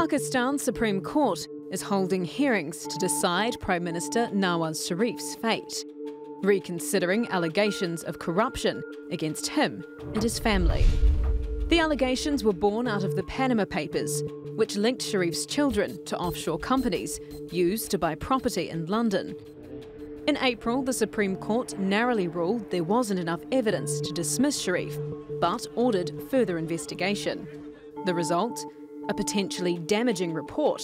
Pakistan's Supreme Court is holding hearings to decide Prime Minister Nawaz Sharif's fate, reconsidering allegations of corruption against him and his family. The allegations were born out of the Panama Papers, which linked Sharif's children to offshore companies used to buy property in London. In April, the Supreme Court narrowly ruled there wasn't enough evidence to dismiss Sharif, but ordered further investigation. The result? A potentially damaging report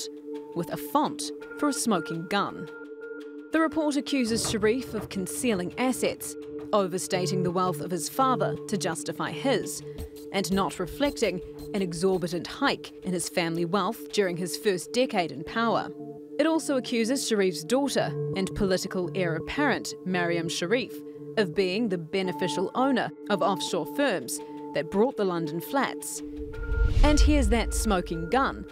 with a font for a smoking gun. The report accuses Sharif of concealing assets, overstating the wealth of his father to justify his, and not reflecting an exorbitant hike in his family wealth during his first decade in power. It also accuses Sharif's daughter and political heir apparent, Maryam Sharif, of being the beneficial owner of offshore firms that brought the London flats. And here's that smoking gun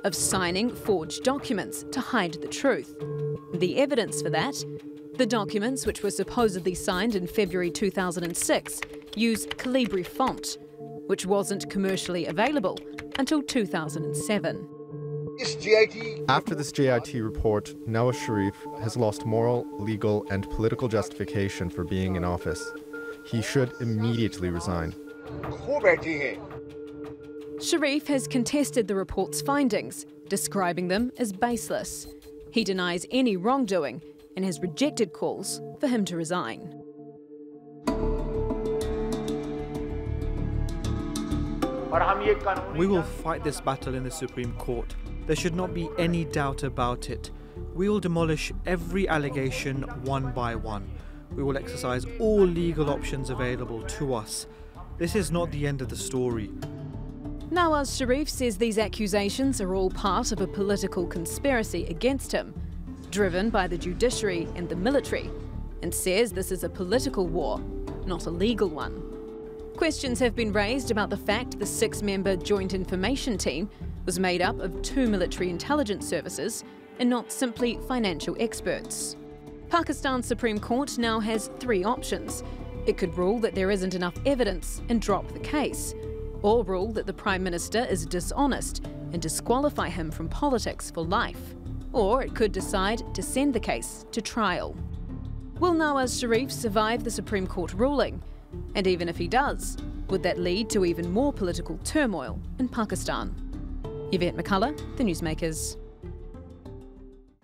of signing forged documents to hide the truth. The evidence for that? The documents, which were supposedly signed in February 2006, use Calibri font, which wasn't commercially available until 2007. After this JIT report, Nawaz Sharif has lost moral, legal and political justification for being in office. He should immediately resign. Sharif has contested the report's findings, describing them as baseless. He denies any wrongdoing and has rejected calls for him to resign. We will fight this battle in the Supreme Court. There should not be any doubt about it. We will demolish every allegation one by one. We will exercise all legal options available to us. This is not the end of the story. Nawaz Sharif says these accusations are all part of a political conspiracy against him, driven by the judiciary and the military, and says this is a political war, not a legal one. Questions have been raised about the fact the 6-member Joint Information Team was made up of 2 military intelligence services and not simply financial experts. Pakistan's Supreme Court now has 3 options. It could rule that there isn't enough evidence and drop the case, or rule that the Prime Minister is dishonest and disqualify him from politics for life. Or it could decide to send the case to trial. Will Nawaz Sharif survive the Supreme Court ruling? And even if he does, would that lead to even more political turmoil in Pakistan? Yvette McCullough, The Newsmakers.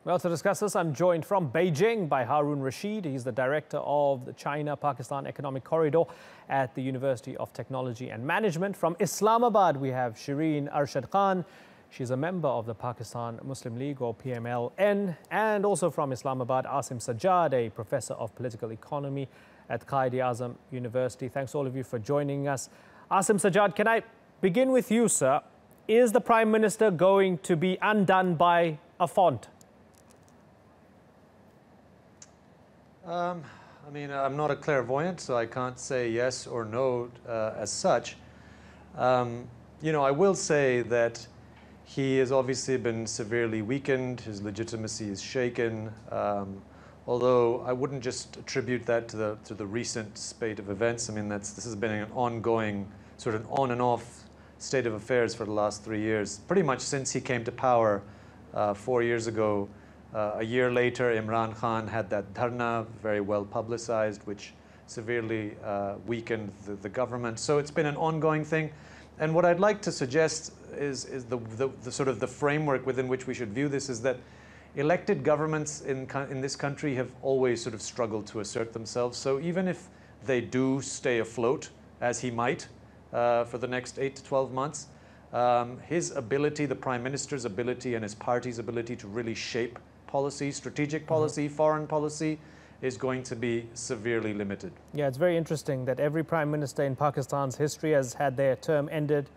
Well, to discuss this, I'm joined from Beijing by Harun Rashid. He's the director of the China-Pakistan Economic Corridor at the University of Technology and Management. From Islamabad, we have Shireen Arshad Khan. She's a member of the Pakistan Muslim League, or PMLN. And also from Islamabad, Asim Sajjad, a professor of political economy at Quaid-e-Azam University. Thanks all of you for joining us. Asim Sajjad, can I begin with you, sir? Is the Prime Minister going to be undone by a font? I mean, I'm not a clairvoyant, so I can't say yes or no as such. You know, I will say that he has obviously been severely weakened. His legitimacy is shaken. Although I wouldn't just attribute that to the recent spate of events. I mean, this has been an ongoing sort of on and off state of affairs for the last 3 years, pretty much since he came to power 4 years ago. A year later, Imran Khan had that dharna, very well publicized, which severely weakened the government. So it's been an ongoing thing. And what I'd like to suggest is the sort of the framework within which we should view this is that elected governments in this country have always sort of struggled to assert themselves. So even if they do stay afloat, as he might, for the next 8 to 12 months, his ability, the Prime Minister's ability and his party's ability to really shape policy, strategic policy, foreign policy, is going to be severely limited. Yeah, it's very interesting that every Prime Minister in Pakistan's history has had their term ended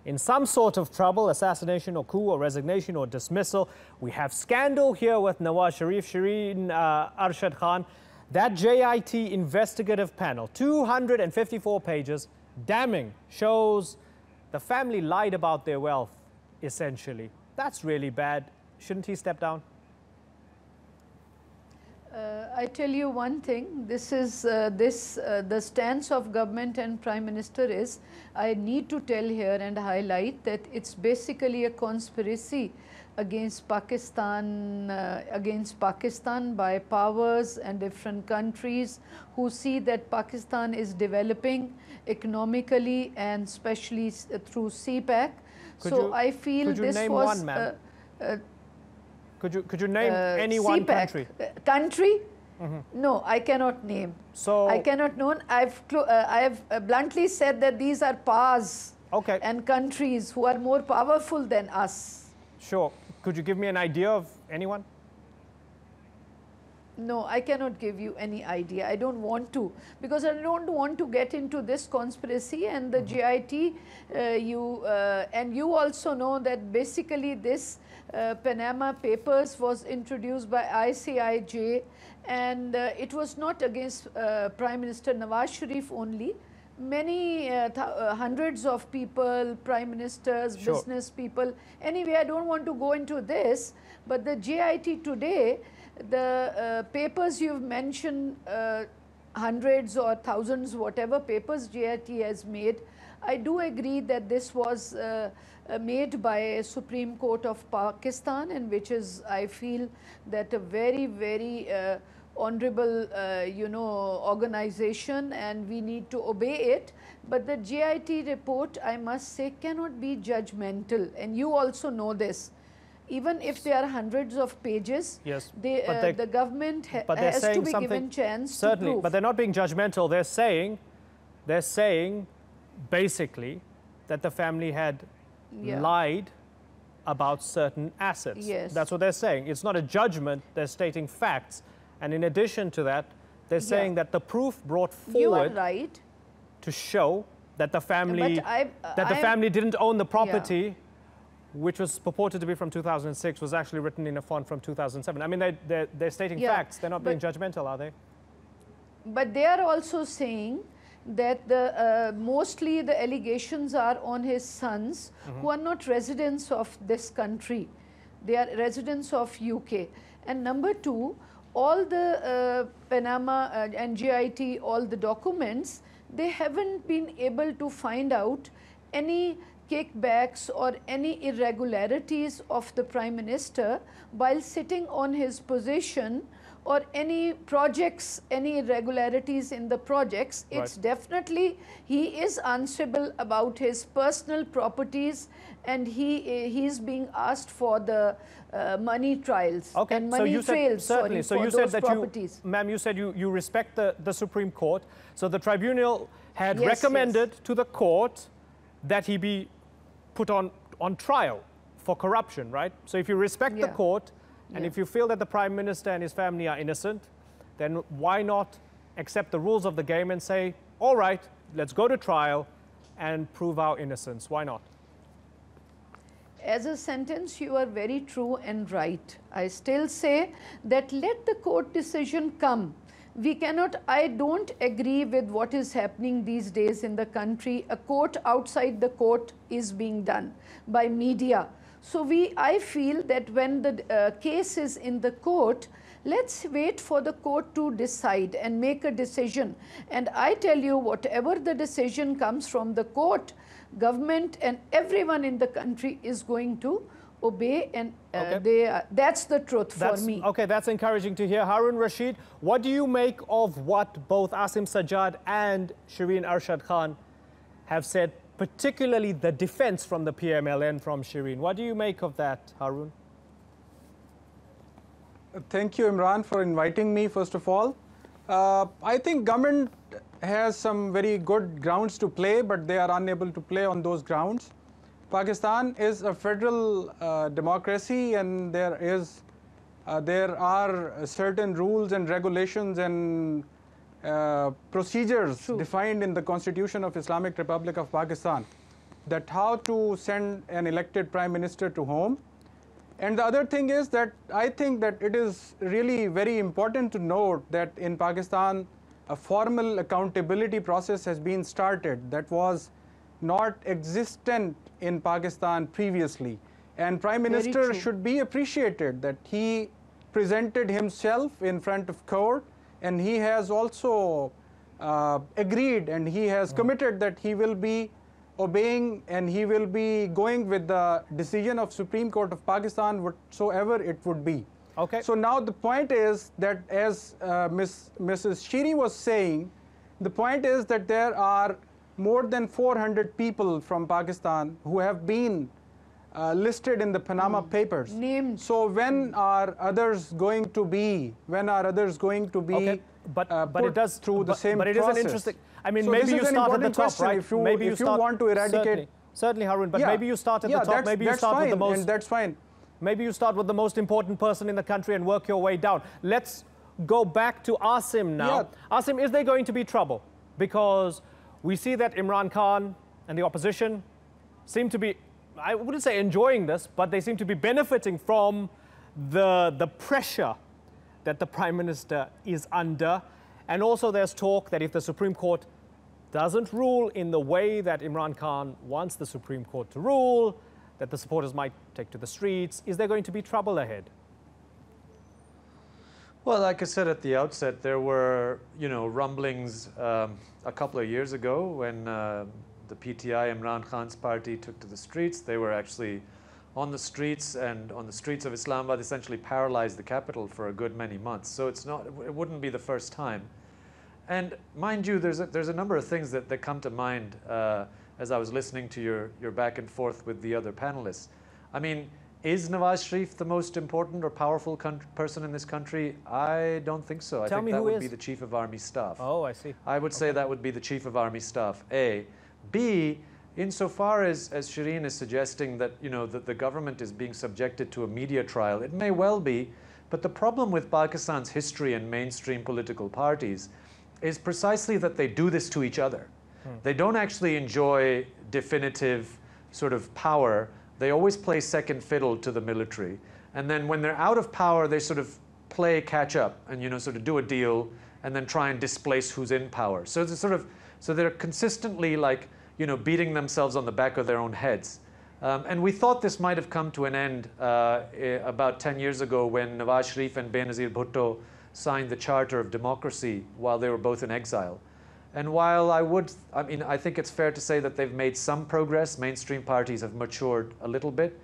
in some sort of trouble, assassination or coup or resignation or dismissal. We have scandal here with Nawaz Sharif, Shireen Arshad Khan. That JIT investigative panel, 254 pages, damning, shows the family lied about their wealth, essentially. That's really bad. Shouldn't he step down? I tell you one thing, this is the stance of government and Prime Minister is, I need to tell here and highlight that it's basically a conspiracy against Pakistan by powers and different countries who see that Pakistan is developing economically and especially through CPAC. So I feel this was Could you name any one country? Country? No, I cannot name. So I cannot know. I have bluntly said that these are powers and countries who are more powerful than us. Sure. Could you give me an idea of anyone? No, I cannot give you any idea. I don't want to, because I don't want to get into this conspiracy and the GIT. And you also know that basically this Panama Papers was introduced by ICIJ, and it was not against Prime Minister Nawaz Sharif only. Many hundreds of people, prime ministers, business people. Anyway, I don't want to go into this, but the GIT today, the papers you've mentioned, hundreds or thousands, whatever papers GIT has made, I do agree that this was made by a Supreme Court of Pakistan, and which is, I feel, that a very, very honorable, organization, and we need to obey it. But the GIT report, I must say, cannot be judgmental, and you also know this. Even if there are hundreds of pages, yes, the government has to be given chance certainly, to prove. But they're not being judgmental. They're saying basically that the family had lied about certain assets. Yes. That's what they're saying. It's not a judgment. They're stating facts. And in addition to that, they're saying that the proof brought forward to show that the family family didn't own the property, which was purported to be from 2006, was actually written in a font from 2007. I mean, they're stating facts. They're not being judgmental, are they? But they are also saying that mostly the allegations are on his sons, who are not residents of this country. They are residents of UK. And number two, all the Panama and GIT, all the documents, they haven't been able to find out any kickbacks or any irregularities of the Prime Minister while sitting on his position, or any projects, any irregularities in the projects. It's definitely, he is answerable about his personal properties, and he's being asked for the money trials and money trails for those properties. Ma'am, you said you respect the Supreme Court. So the tribunal had recommended to the court that he be put on trial for corruption, right? So if you respect the court, and if you feel that the Prime Minister and his family are innocent, then why not accept the rules of the game and say, all right, let's go to trial and prove our innocence? Why not? As a sentence, you are very true and right. I still say that let the court decision come. We cannot, I don't agree with what is happening these days in the country. A court outside the court is being done by media. So I feel that when the case is in the court, let's wait for the court to decide and make a decision. And I tell you, whatever the decision comes from the court, government and everyone in the country is going to obey, and that's the truth for me. Okay, that's encouraging to hear. Harun Rashid, what do you make of what both Asim Sajjad and Shireen Arshad Khan have said, particularly the defense from the PMLN from Shireen? What do you make of that, Harun? Thank you, Imran, for inviting me, first of all. I think government has some very good grounds to play, but they are unable to play on those grounds. Pakistan is a federal democracy, and there are certain rules and regulations and procedures defined in the Constitution of Islamic Republic of Pakistan, that how to send an elected Prime Minister to home. And the other thing is that I think that it is really very important to note that in Pakistan, a formal accountability process has been started that was not existent in Pakistan previously. And Prime Minister should be appreciated that he presented himself in front of court, and he has also agreed, and he has committed that he will be obeying and he will be going with the decision of Supreme Court of Pakistan, whatsoever it would be. Okay. So now the point is that, as Mrs. Shiri was saying, the point is that there are more than 400 people from Pakistan who have been listed in the Panama Papers. Named. So when are others going to be? Okay. But it does through the same process. But it is an interesting. I mean, So maybe this you is an start at the important top, question. right? Maybe If you want to eradicate, certainly, Harun. But yeah, maybe you start at the top. That's, maybe you start fine, with the most. and that's fine. Maybe you start with the most important person in the country and work your way down. Let's go back to Asim now. Yeah. Asim, is there going to be trouble? Because we see that Imran Khan and the opposition seem to be, I wouldn't say enjoying this, but they seem to be benefiting from the pressure that the Prime Minister is under. And also there's talk that if the Supreme Court doesn't rule in the way that Imran Khan wants the Supreme Court to rule, that the supporters might take to the streets. Is there going to be trouble ahead? Well, like I said at the outset, there were, rumblings a couple of years ago when the PTI, Imran Khan's party, took to the streets. They were actually on the streets, and on the streets of Islamabad essentially paralyzed the capital for a good many months. So it wouldn't be the first time. And mind you, there's a number of things that come to mind as I was listening to your back and forth with the other panelists. I mean, is Nawaz Sharif the most important or powerful person in this country? I don't think so. I think that would be the Chief of Army Staff. Oh, I see. I would say that would be the Chief of Army Staff, A. B, insofar as Shireen is suggesting that, that the government is being subjected to a media trial, it may well be, but the problem with Pakistan's history and mainstream political parties is precisely that they do this to each other. They don't actually enjoy definitive sort of power. They always play second fiddle to the military. And then when they're out of power, they sort of play catch up and, sort of do a deal and then try and displace who's in power. So it's so they're consistently like, beating themselves on the back of their own heads. And we thought this might have come to an end about 10 years ago when Nawaz Sharif and Benazir Bhutto signed the Charter of Democracy while they were both in exile. And while I think it's fair to say that they've made some progress, mainstream parties have matured a little bit.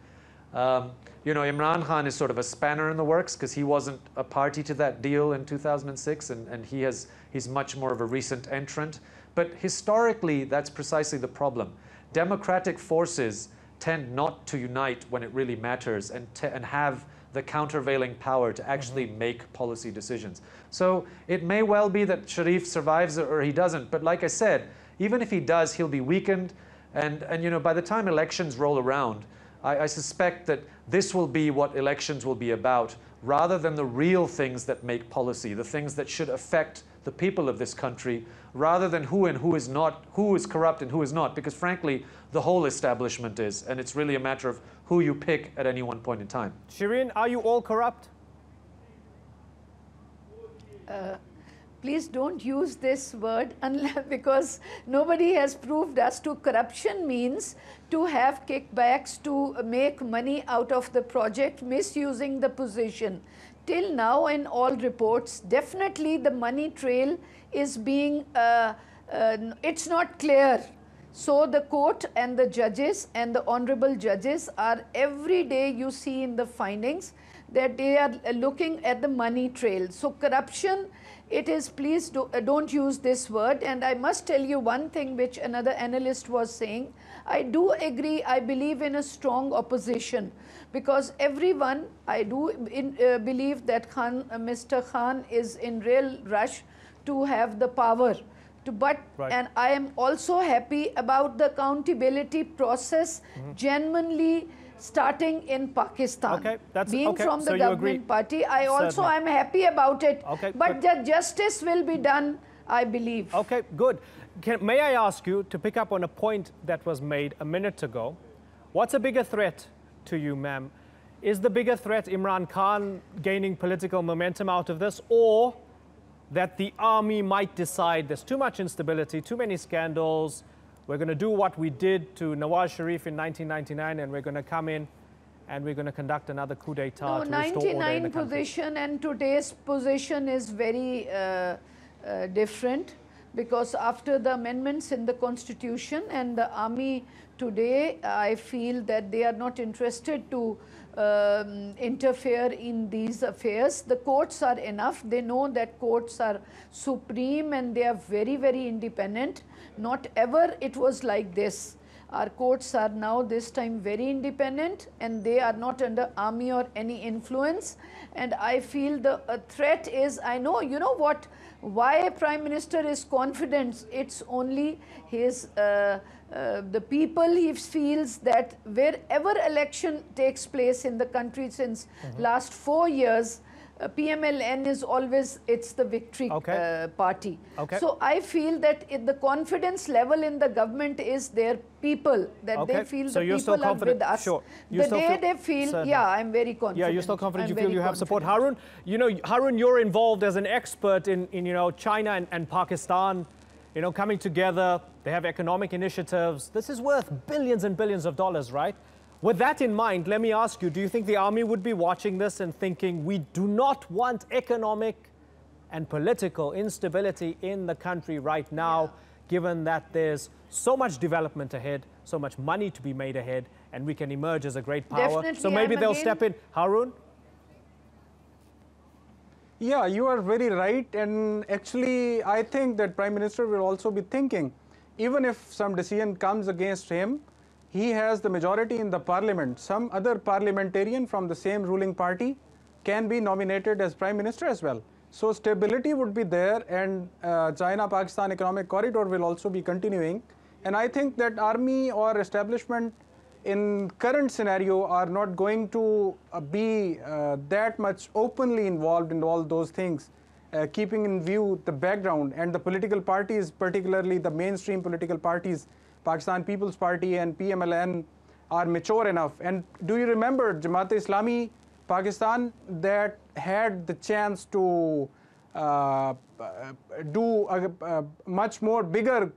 Imran Khan is sort of a spanner in the works because he wasn't a party to that deal in 2006, and he's much more of a recent entrant. But historically, that's precisely the problem. Democratic forces tend not to unite when it really matters and have the countervailing power to actually make policy decisions. So it may well be that Sharif survives or he doesn't, but like I said, even if he does, he'll be weakened, and by the time elections roll around, I suspect that this will be what elections will be about, rather than the real things that make policy, the things that should affect the people of this country, rather than who and who is not, who is corrupt and who is not, because frankly, the whole establishment is, and it's really a matter of who you pick at any one point in time. Shireen, are you all corrupt? Please don't use this word because nobody has proved us to. Corruption means to have kickbacks, to make money out of the project, misusing the position. Till now, in all reports, definitely the money trail is being, it's not clear. So the court and the judges and the honorable judges are every day, you see in the findings, that they are looking at the money trail. So corruption, it is, please don't use this word. And I must tell you one thing which another analyst was saying. I do agree, I believe in a strong opposition, because everyone, I do believe that Mr. Khan is in real rush to have the power. And I am also happy about the accountability process genuinely starting in Pakistan. Okay, being from the government party, I also am happy about it. Okay, but the justice will be done, I believe. Okay, good. May I ask you to pick up on a point that was made a minute ago? What's a bigger threat to you, ma'am? Is the bigger threat Imran Khan gaining political momentum out of this, or that the army might decide there's too much instability, too many scandals, we're going to do what we did to Nawaz Sharif in 1999, and we're going to come in and we're going to conduct another coup d'etat No, to restore order in the 99 country. position and today's position is very different, because after the amendments in the constitution and the army today, I feel that they are not interested to interfere in these affairs. The courts are enough. They know that courts are supreme and they are very, very independent. Not ever it was like this. Our courts are now this time very independent and they are not under army or any influence. And I feel the threat is, I know, you know what, why Prime Minister is confident, it's only his, the people he feels that wherever election takes place in the country since last 4 years, PMLN is always, it's the victory party. So I feel that the confidence level in the government is their people, that they feel so the you're people still confident? are with us. Sure. The day they feel, yeah, I'm very confident. Yeah, you're still confident, you feel very you have support. confident. Harun, you know, Harun, you're involved as an expert in you know, China and Pakistan, you know, coming together. They have economic initiatives. This is worth billions and billions of dollars, right? With that in mind, let me ask you, do you think the army would be watching this and thinking, we do not want economic and political instability in the country right now, given that there's so much development ahead, so much money to be made ahead, and we can emerge as a great power? Definitely, so maybe they'll step in. Harun? Yeah, you are very right. And actually, I think that Prime Minister will also be thinking, even if some decision comes against him, he has the majority in the parliament. Some other parliamentarian from the same ruling party can be nominated as Prime Minister as well. So stability would be there, and China-Pakistan economic corridor will also be continuing. And I think that army or establishment in current scenario are not going to be that much openly involved in all those things, keeping in view the background and the political parties, particularly the mainstream political parties, Pakistan People's Party and PMLN, are mature enough. And do you remember Jamaat-e-Islami Pakistan that had the chance to do a much more bigger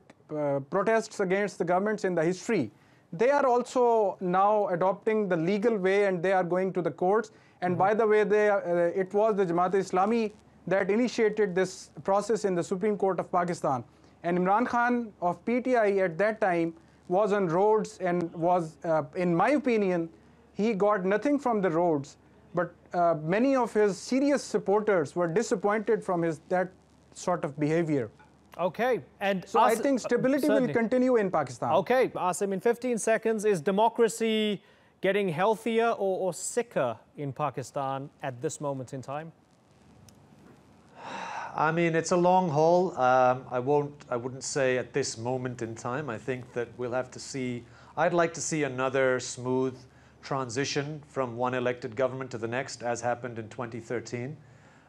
protests against the governments in the history? They are also now adopting the legal way and they are going to the courts. And by the way, it was the Jamaat-e-Islami that initiated this process in the Supreme Court of Pakistan. And Imran Khan of PTI at that time was on roads and was, in my opinion, he got nothing from the roads. But many of his serious supporters were disappointed from that sort of behavior. Okay. And so I think stability will continue in Pakistan. Okay. Asim, in 15 seconds, is democracy getting healthier or sicker in Pakistan at this moment in time? I mean, it's a long haul. I wouldn't say at this moment in time. I think that we'll have to see, I'd like to see another smooth transition from one elected government to the next, as happened in 2013.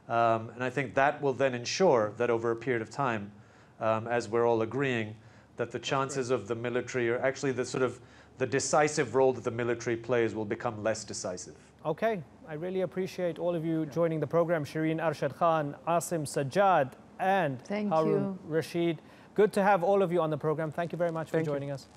And I think that will then ensure that over a period of time, as we're all agreeing, that the chances of the military, or actually the sort of the decisive role that the military plays, will become less decisive. Okay, I really appreciate all of you joining the program. Shireen Arshad Khan, Asim Sajjad, and Harun Rashid. Good to have all of you on the program. Thank you very much for joining us.